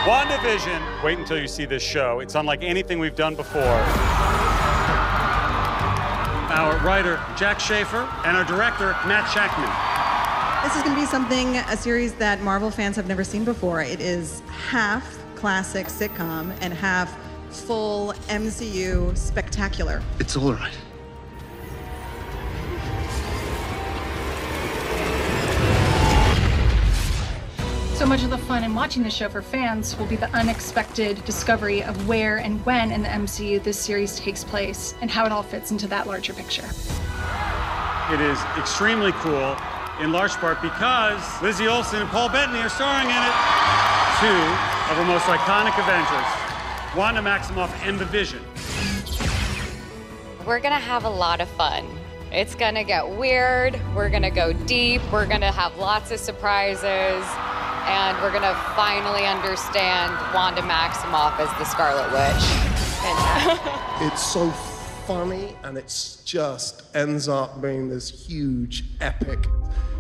Wandavision, wait until you see this show. It's unlike anything we've done before. Our writer, Jack Schaefer, and our director, Matt Shackman. This is going to be a series that Marvel fans have never seen before. It is half classic sitcom and half full MCU spectacular. It's all right. So much of the fun in watching the show for fans will be the unexpected discovery of where and when in the MCU this series takes place and how it all fits into that larger picture. It is extremely cool, in large part because Lizzie Olsen and Paul Bettany are starring in it. Two of our most iconic Avengers, Wanda Maximoff and the Vision. We're gonna have a lot of fun. It's gonna get weird, we're gonna go deep, we're gonna have lots of surprises, and we're gonna finally understand Wanda Maximoff as the Scarlet Witch. It's so funny, and it's just ends up being this huge epic.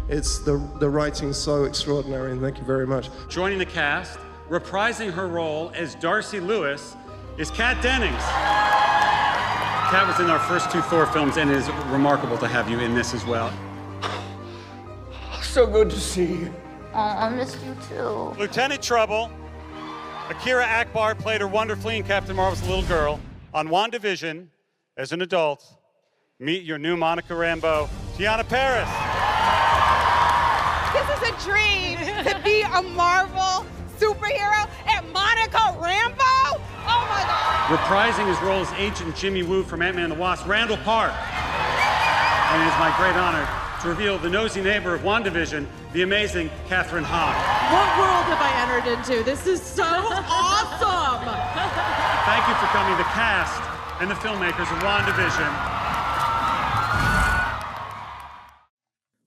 It's the writing's so extraordinary, and thank you very much. Joining the cast, reprising her role as Darcy Lewis, is Kat Dennings. Kat was in our first two Thor films, and it is remarkable to have you in this as well. So good to see you. Oh, I missed you too. Lieutenant Trouble, Akira Akbar played her wonderfully in Captain Marvel's little girl. On WandaVision, as an adult, meet your new Monica Rambeau, Tiana Paris. This is a dream to be a Marvel superhero and Monica Rambeau. Oh my God. Reprising his role as Agent Jimmy Woo from Ant-Man and the Wasp, Randall Park. And it is my great honor to reveal the nosy neighbor of WandaVision, the amazing Catherine Hahn. What world have I entered into? This is so awesome. Thank you for coming, the cast and the filmmakers of WandaVision.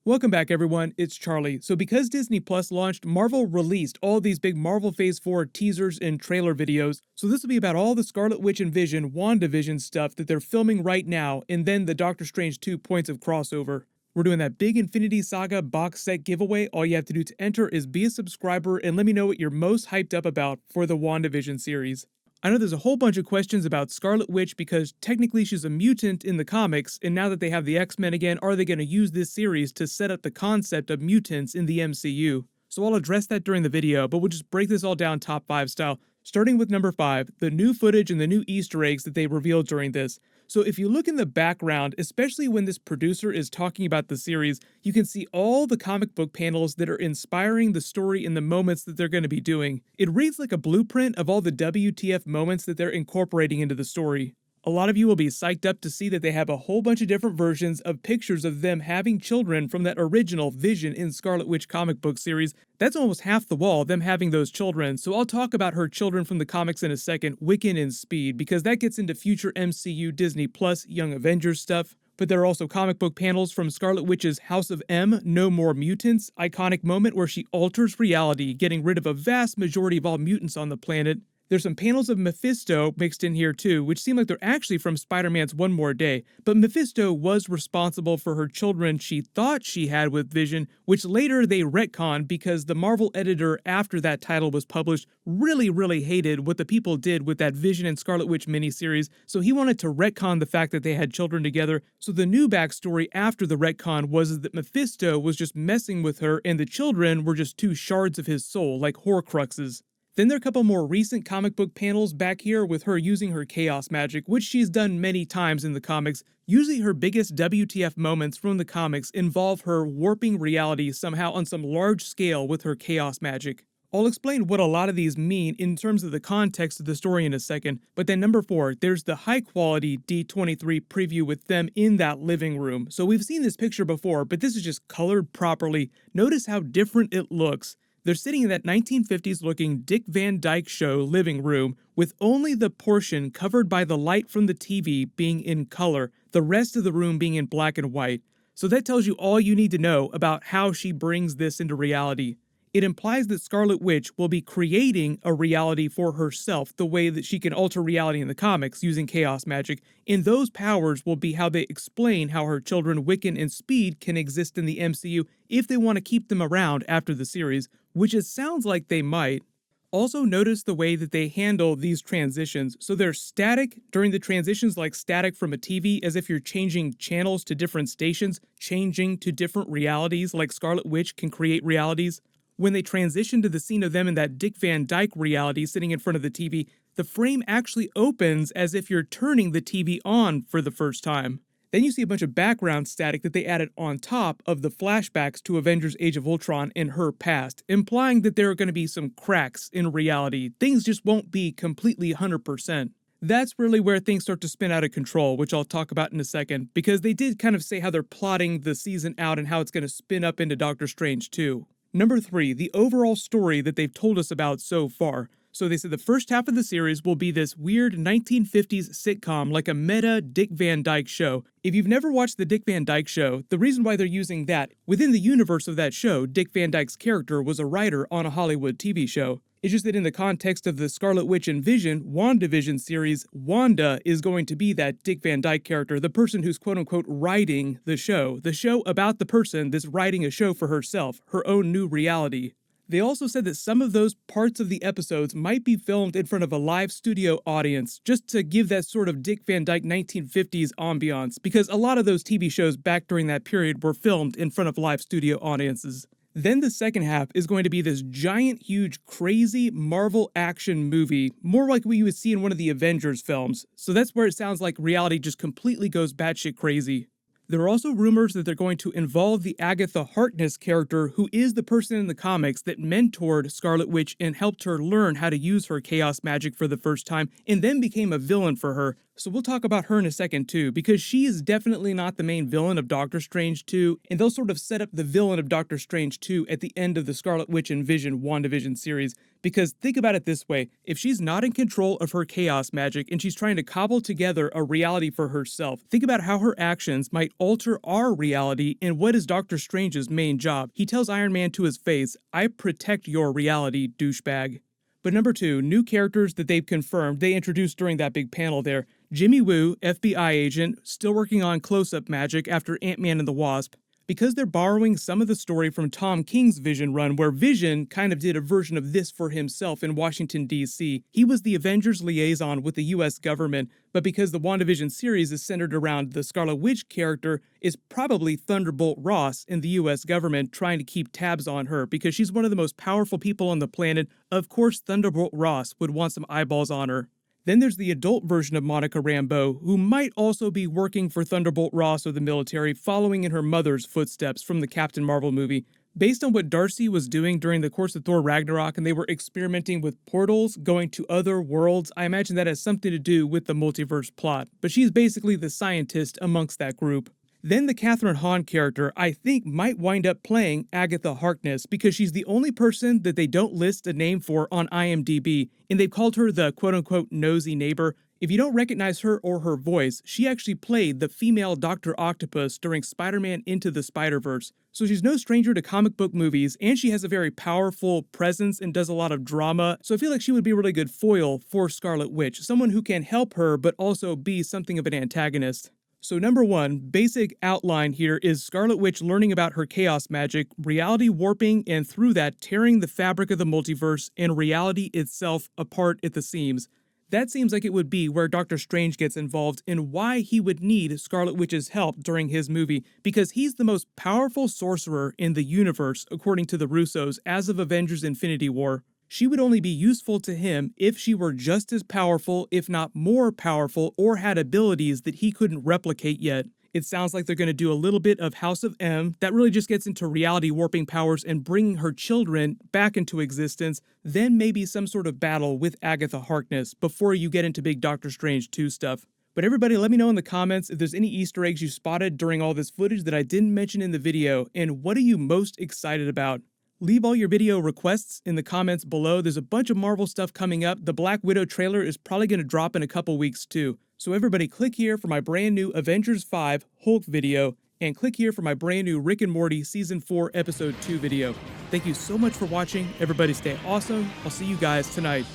Welcome back, everyone. It's Charlie. So because Disney Plus launched, Marvel released all these big Marvel Phase 4 teasers and trailer videos. So this will be about all the Scarlet Witch and Vision, WandaVision stuff that they're filming right now, and then the Doctor Strange 2 points of crossover. We're doing that big Infinity Saga box set giveaway. All you have to do to enter is be a subscriber and let me know what you're most hyped up about for the WandaVision series. I know there's a whole bunch of questions about Scarlet Witch because technically she's a mutant in the comics, and now that they have the X-Men again, are they going to use this series to set up the concept of mutants in the MCU? So I'll address that during the video, but we'll just break this all down top 5 style. Starting with number 5, the new footage and the new Easter eggs that they revealed during this. So if you look in the background, especially when this producer is talking about the series, you can see all the comic book panels that are inspiring the story in the moments that they're going to be doing. It reads like a blueprint of all the WTF moments that they're incorporating into the story. A lot of you will be psyched up to see that they have a whole bunch of different versions of pictures of them having children from that original Vision in Scarlet Witch comic book series. That's almost half the wall, them having those children, so I'll talk about her children from the comics in a second, Wiccan and Speed, because that gets into future MCU Disney Plus Young Avengers stuff. But there are also comic book panels from Scarlet Witch's House of M, No More Mutants, iconic moment where she alters reality, getting rid of a vast majority of all mutants on the planet. There's some panels of Mephisto mixed in here too, which seem like they're actually from Spider-Man's One More Day, but Mephisto was responsible for her children she thought she had with Vision, which later they retconned because the Marvel editor after that title was published really hated what the people did with that Vision and Scarlet Witch miniseries, so he wanted to retcon the fact that they had children together. So the new backstory after the retcon was that Mephisto was just messing with her and the children were just two shards of his soul, like Horcruxes. Then there are a couple more recent comic book panels back here with her using her chaos magic, which she's done many times in the comics. Usually her biggest WTF moments from the comics involve her warping reality somehow on some large scale with her chaos magic. I'll explain what a lot of these mean in terms of the context of the story in a second, but then number 4, there's the high-quality D23 preview with them in that living room. So we've seen this picture before, but this is just colored properly. Notice how different it looks. They're sitting in that 1950s looking Dick Van Dyke Show living room with only the portion covered by the light from the TV being in color, the rest of the room being in black and white. So that tells you all you need to know about how she brings this into reality. It implies that Scarlet Witch will be creating a reality for herself the way that she can alter reality in the comics using chaos magic, and those powers will be how they explain how her children Wiccan and Speed can exist in the MCU if they want to keep them around after the series, which it sounds like they might. Also notice the way that they handle these transitions. So they're static during the transitions, like static from a TV, as if you're changing channels to different stations, changing to different realities, like Scarlet Witch can create realities. When they transition to the scene of them in that Dick Van Dyke reality sitting in front of the TV, the frame actually opens as if you're turning the TV on for the first time. Then you see a bunch of background static that they added on top of the flashbacks to Avengers Age of Ultron and her past, implying that there are going to be some cracks in reality. Things just won't be completely 100%. That's really where things start to spin out of control, which I'll talk about in a second, because they did kind of say how they're plotting the season out and how it's going to spin up into Doctor Strange 2. Number 3, the overall story that they've told us about so far. So they said the first half of the series will be this weird 1950s sitcom, like a meta Dick Van Dyke show. If you've never watched the Dick Van Dyke Show, the reason why they're using that, within the universe of that show, Dick Van Dyke's character was a writer on a Hollywood TV show. It's just that in the context of the Scarlet Witch and Vision, Wandavision series, Wanda is going to be that Dick Van Dyke character, the person who's quote-unquote writing the show about the person that's writing a show for herself, her own new reality. They also said that some of those parts of the episodes might be filmed in front of a live studio audience, just to give that sort of Dick Van Dyke 1950s ambiance, because a lot of those TV shows back during that period were filmed in front of live studio audiences. Then the second half is going to be this giant, huge, crazy Marvel action movie, more like what you would see in one of the Avengers films. So that's where it sounds like reality just completely goes batshit crazy. There are also rumors that they're going to involve the Agatha Harkness character, who is the person in the comics that mentored Scarlet Witch and helped her learn how to use her chaos magic for the first time, and then became a villain for her. So we'll talk about her in a second too, because she is definitely not the main villain of Doctor Strange 2, and they'll sort of set up the villain of Doctor Strange 2 at the end of the Scarlet Witch and Vision WandaVision series. Because think about it this way, if she's not in control of her chaos magic and she's trying to cobble together a reality for herself, think about how her actions might alter our reality, and what is Doctor Strange's main job? He tells Iron Man to his face, "I protect your reality, douchebag." But number 2, new characters that they've confirmed, they introduced during that big panel there. Jimmy Woo, FBI agent, still working on close-up magic after Ant-Man and the Wasp. Because they're borrowing some of the story from Tom King's Vision run, where Vision kind of did a version of this for himself in Washington, D.C. He was the Avengers liaison with the U.S. government, but because the WandaVision series is centered around the Scarlet Witch character, is probably Thunderbolt Ross in the U.S. government trying to keep tabs on her, because she's one of the most powerful people on the planet. Of course, Thunderbolt Ross would want some eyeballs on her. Then there's the adult version of Monica Rambeau, who might also be working for Thunderbolt Ross or the military, following in her mother's footsteps from the Captain Marvel movie. Based on what Darcy was doing during the course of Thor Ragnarok, and they were experimenting with portals, going to other worlds, I imagine that has something to do with the multiverse plot. But she's basically the scientist amongst that group. Then the Catherine Hahn character, I think, might wind up playing Agatha Harkness, because she's the only person that they don't list a name for on IMDb, and they've called her the quote-unquote nosy neighbor. If you don't recognize her or her voice, she actually played the female Dr. Octopus during Spider-Man Into the Spider-Verse. So she's no stranger to comic book movies, and she has a very powerful presence and does a lot of drama, so I feel like she would be a really good foil for Scarlet Witch, someone who can help her but also be something of an antagonist. So number 1, basic outline here is Scarlet Witch learning about her chaos magic, reality warping, and through that tearing the fabric of the multiverse and reality itself apart at the seams. That seems like it would be where Doctor Strange gets involved and why he would need Scarlet Witch's help during his movie, because he's the most powerful sorcerer in the universe, according to the Russos, as of Avengers Infinity War. She would only be useful to him if she were just as powerful, if not more powerful, or had abilities that he couldn't replicate yet. It sounds like they're going to do a little bit of House of M, that really just gets into reality warping powers and bringing her children back into existence, then maybe some sort of battle with Agatha Harkness before you get into big Doctor Strange 2 stuff. But everybody, let me know in the comments if there's any Easter eggs you spotted during all this footage that I didn't mention in the video, and what are you most excited about? Leave all your video requests in the comments below. There's a bunch of Marvel stuff coming up. The Black Widow trailer is probably going to drop in a couple weeks too. So everybody click here for my brand new Avengers 5 Hulk video, and click here for my brand new Rick and Morty Season 4 Episode 2 video. Thank you so much for watching. Everybody stay awesome. I'll see you guys tonight.